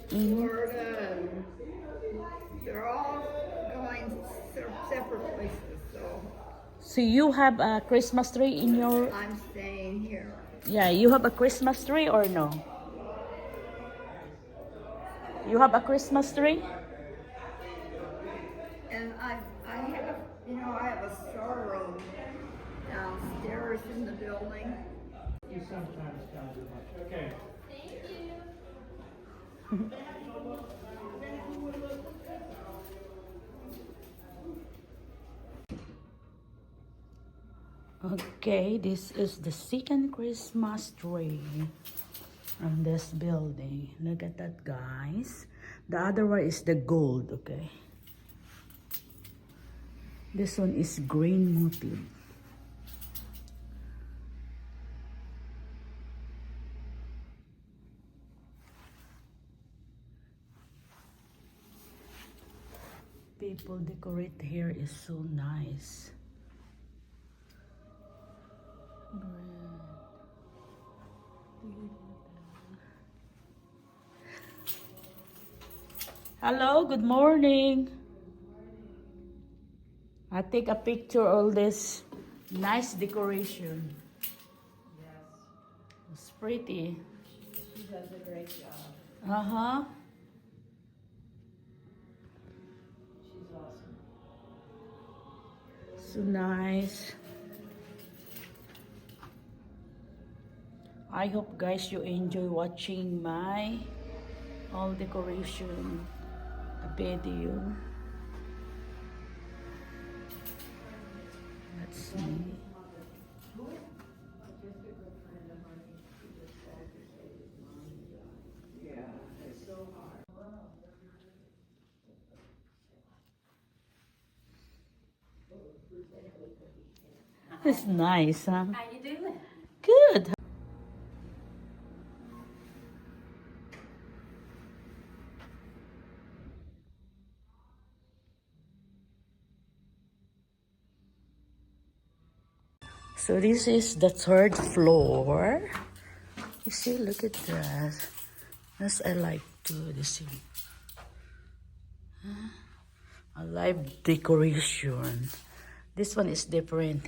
Florida, and they're all going separate places. So So you have a Christmas tree in your... I'm staying here. Yeah, you have a Christmas tree or no? You have a Christmas tree? And I have, I have a storeroom downstairs in the building. You sometimes don't do much. Okay. Okay, this is the second Christmas tree on this building. Look at that, guys. The other one is the gold, okay? This one is green motif. People decorate here is so nice. Hello, good morning. I take a picture of all this nice decoration. Yes, It's pretty. she does a great job. Uh-huh. She's awesome. So nice. I hope guys you enjoy watching my all decoration video. That's me. It's nice, huh? How you doing? Good. So this is the third floor. You see, look at that. That's I like too. This thing. A live decoration. This one is different.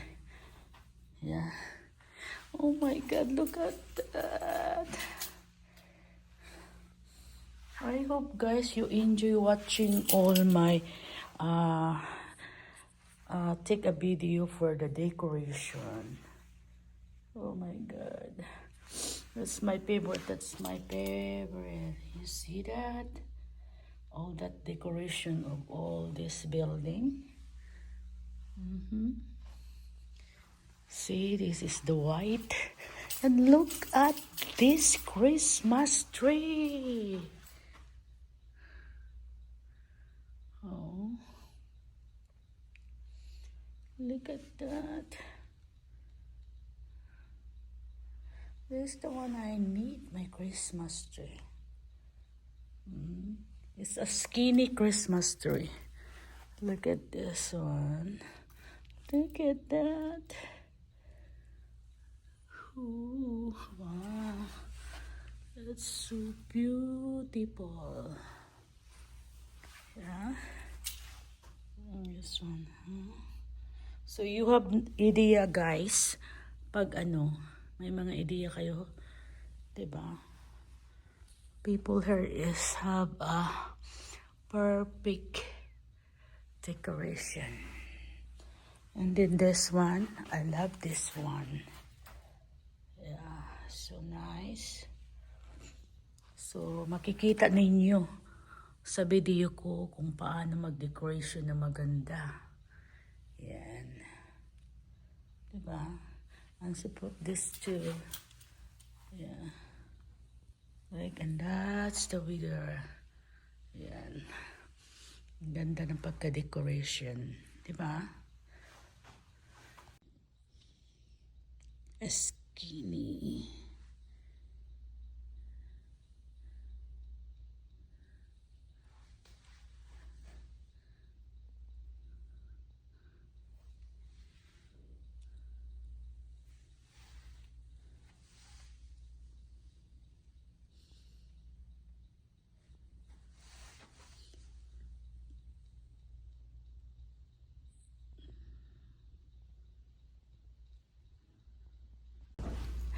Yeah. Oh my God! Look at that. I hope guys you enjoy watching all my take a video for the decoration. Oh my God, that's my favorite. That's my favorite. You see that? All that decoration of all this building. See, this is the white. And look at this Christmas tree. Oh, look at that. This is the one I need, my Christmas tree. It's a skinny Christmas tree. Look at this one. Look at that. Ooh, wow. That's so beautiful. Yeah. This one. So you have idea guys. Pag may mga idea kayo. Diba? People here have a perfect decoration. And then this one, I love this one. Yeah, so nice. So makikita ninyo sa video ko kung paano mag-decoration na maganda. Yan. Diba? And support this too. Yeah. Like, and that's the winner. Yan. Ang ganda ng pagka-decoration. Diba? Skinny.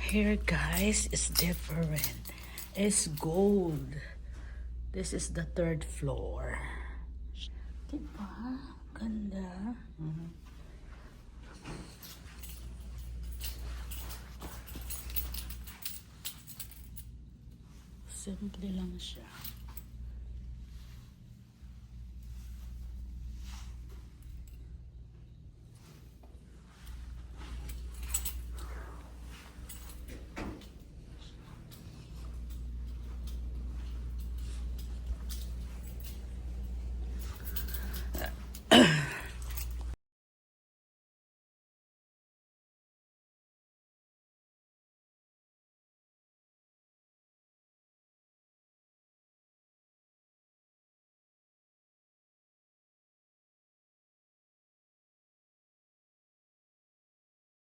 Here, guys, is different. It's gold. This is the third floor. Diba? Ganda. Simple lang siya.